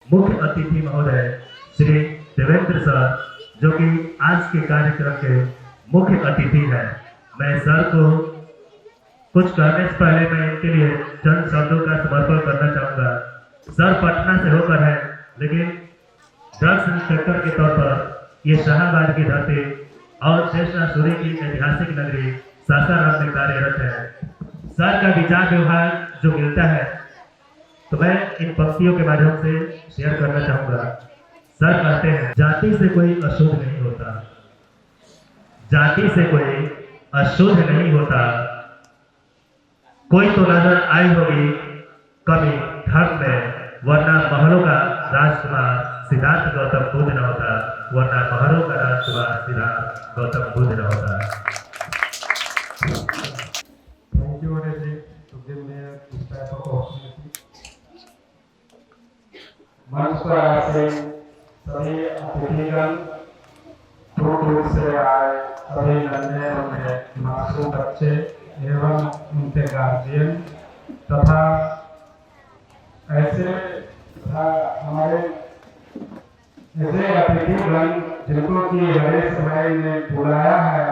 मुख्य अतिथि महोदय श्री देवेंद्र सर, जो कि आज के कार्यक्रम के मुख्य अतिथि हैं। मैं सर को कुछ कहने से पहले मैं इनके लिए चंद शब्दों का समर्पण करना चाहूँगा। सर पटना से होकर है, लेकिन ड्रग्स इंस्पेक्टर के तौर पर ये शाहबाद की धरती और शेषनासुरी की ऐतिहासिक नगरी सासाराम में कार्यरत है। सर का विचार व्यवहार जो मिलता है तो मैं इन पंक्तियों के माध्यम से शेयर करना चाहूँगा। सर कहते हैं, जाति से कोई अशुद्ध नहीं होता, जाति से कोई अशुद्ध नहीं होता। कोई तो नजर आई होगी कमी धर्म में, वरना महलों का राजकुमार सिद्धार्थ गौतम बुद्ध न होता, वरना महलों का राजकुमार सिद्धार्थ गौतम बुद्ध न होता। Thank you, Rajesh, to give me this type of opportunity. मंच पर आए सभी अतिथिगण, दूर दूर से आए सभी नन्हे मुन्ने मासूम बच्चे एवं उनके गार्जियन तथा ऐसे हमारे ऐसे अतिथिगण जिनको कि हरेश भाई ने बुलाया है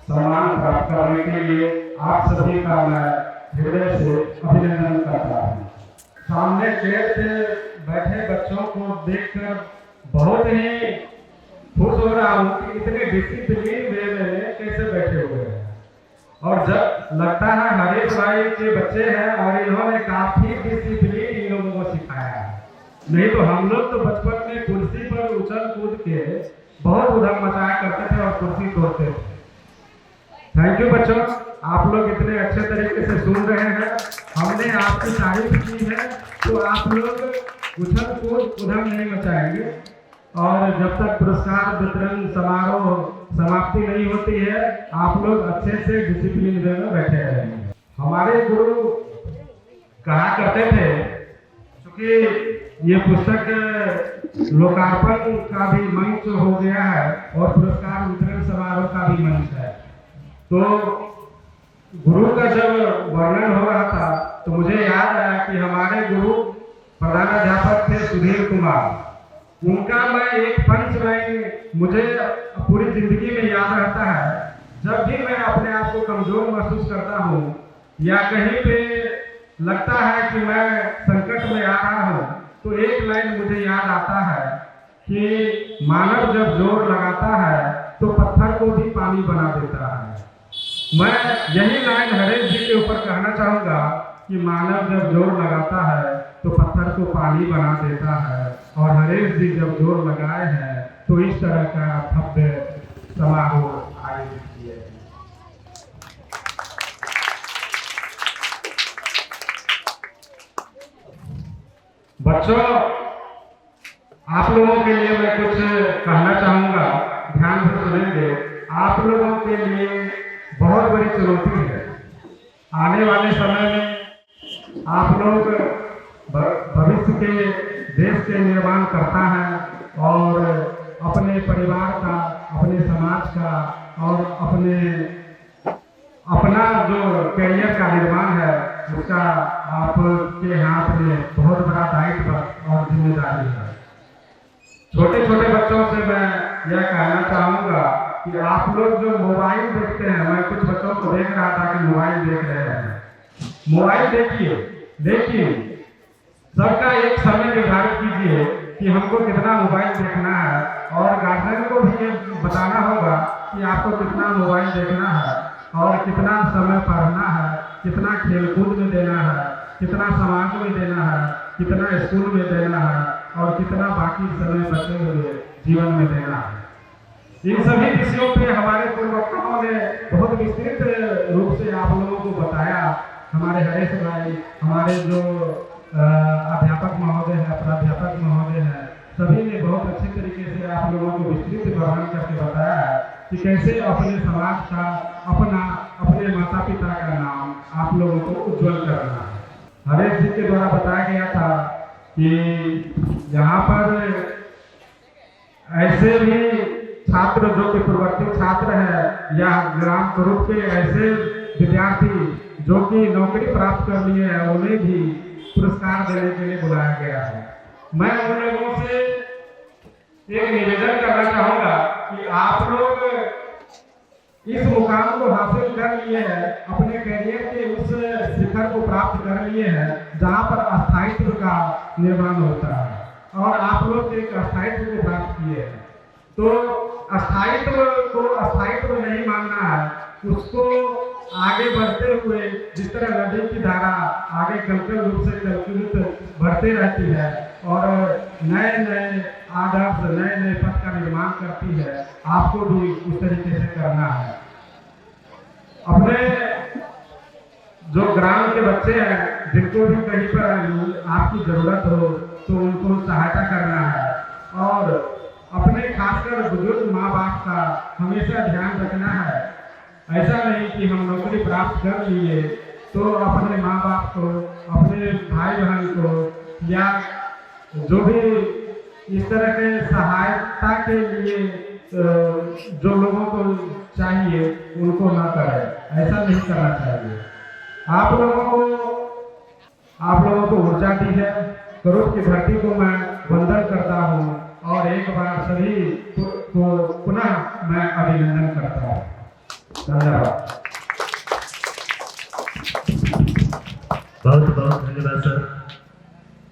सम्मान प्राप्त करने के लिए, आप सभी का मैं हृदय से अभिनंदन करता हूँ। सामने गेट पे बैठे बच्चों को देखकर बहुत ही खुश हो रहा हूँ कि इतने डिसिप्लिन वे में कैसे बैठे हुए हैं। और जब लगता है हरीश भाई के बच्चे हैं और इन्होंने काफी डिसिप्लिन इन लोगों को सिखाया है। नहीं तो हम लोग तो बचपन में कुर्सी पर उछल कूद के बहुत उधम मचाया करते थे और कुर्सी तोड़ते थे। थैंक यू बच्चों, आप लोग इतने अच्छे तरीके से सुन रहे हैं। हमने आपकी तारीफ की है तो आप लोग उछल कूद उधम नहीं मचाएंगे। और जब तक पुरस्कार वितरण समारोह समाप्ति नहीं होती है, आप लोग अच्छे से डिसिप्लिन वे में बैठे रहेंगे। हमारे गुरु कहा करते थे, क्योंकि ये पुस्तक लोकार्पण का भी मंच हो गया है और पुरस्कार वितरण समारोह का भी मंच है, तो गुरु का जब वर्णन हो रहा था तो मुझे याद आया कि हमारे गुरु प्रधानाध्यापक थे सुधीर कुमार। उनका मैं एक पंच लाइन मुझे पूरी जिंदगी में याद रहता है। जब भी मैं अपने आप को कमजोर महसूस करता हूँ या कहीं पे लगता है कि मैं संकट में आ रहा हूँ, तो एक लाइन मुझे याद आता है कि मानव जब जोर लगाता है तो पत्थर को भी पानी बना देता है। मैं यही लाइन हरेश जी के ऊपर कहना चाहूँगा कि मानव जब जोर लगाता है तो पत्थर को पानी बना देता है, और हरेश जी जब जोर लगाए हैं तो इस तरह का भव्य समारोह आयोजित किए हैं। बच्चों, आप लोगों के लिए मैं कुछ कहना चाहूँगा, ध्यान से सुनेंगे। आप लोगों के लिए बहुत बड़ी चुनौती है। आने वाले समय में आप लोग भविष्य के देश के निर्माण करता है और अपने परिवार का, अपने समाज का और अपना जो करियर का निर्माण है उसका आपके हाथ में बहुत बड़ा दायित्व और जिम्मेदारी है। छोटे छोटे बच्चों से मैं यह कहना चाहूँगा कि आप लोग जो मोबाइल देखते हैं, मैं कुछ बच्चों को देख रहा था कि मोबाइल देख रहे हैं। मोबाइल देखिए, लेकिन सबका एक समय निर्धारित कीजिए कि हमको कितना मोबाइल देखना है, और गार्जियन को भी ये बताना होगा कि आपको कितना मोबाइल देखना है और कितना समय पढ़ना है, कितना खेलकूद में देना है, कितना समाज में देना है, कितना स्कूल में देना है और कितना बाकी समय बचे हुए जीवन में देना है। इन सभी विषयों पे हमारे पूर्ववक्ताओं ने बहुत विस्तृत रूप से आप लोगों को बताया। हमारे हरेश भाई, हमारे जो अध्यापक महोदय हैं, प्राध्यापक महोदय हैं, सभी ने बहुत अच्छे तरीके से आप लोगों को विस्तृत वर्णन करके बताया है कि कैसे अपने समाज का, अपने माता पिता का नाम आप लोगों को उज्जवल करना है। हरेश जी के द्वारा बताया गया था कि यहाँ पर ऐसे भी छात्र जो कि पूर्ववर्ती छात्र है या ग्राम स्वरूप के ऐसे विद्यार्थी जो कि नौकरी प्राप्त कर लिए हैं, उन्हें भी पुरस्कार देने के लिए बुलाया गया है। मैं उन लोगों से एक निवेदन करना चाहूंगा कि आप लोग इस मुकाम को हासिल कर लिए हैं, अपने करियर के उस शिखर को प्राप्त कर लिए हैं जहां पर अस्थायित्व का निर्माण होता है, और आप लोग एक अस्थायित्व को प्राप्त किए हैं। तो अस्थायित्व को अस्थायित्व नहीं मानना है, उसको आगे बढ़ते हुए जिस तरह नदी की धारा आगे कलकल रूप से कलकुलित बढ़ते रहती है और नए नए आदर्श नए नए पथ का निर्माण करती है, आपको भी उस तरीके से करना है। अपने जो ग्राम के बच्चे हैं जिनको भी कहीं पर आपकी जरूरत हो तो उनको सहायता करना है, और अपने खासकर बुजुर्ग माँ बाप का हमेशा ध्यान रखना है। ऐसा नहीं कि हम नौकरी प्राप्त कर लिए तो अपने माँ बाप को, अपने भाई बहन को या जो भी इस तरह के सहायता के लिए जो लोगों को चाहिए उनको ना करें। ऐसा नहीं करना चाहिए। आप लोगों को ऊर्जा दी है। करोड़ की धरती को मैं वंदन करता हूँ और एक बार सभी को पुनः मैं अभिनंदन करता हूँ। धन्यवाद।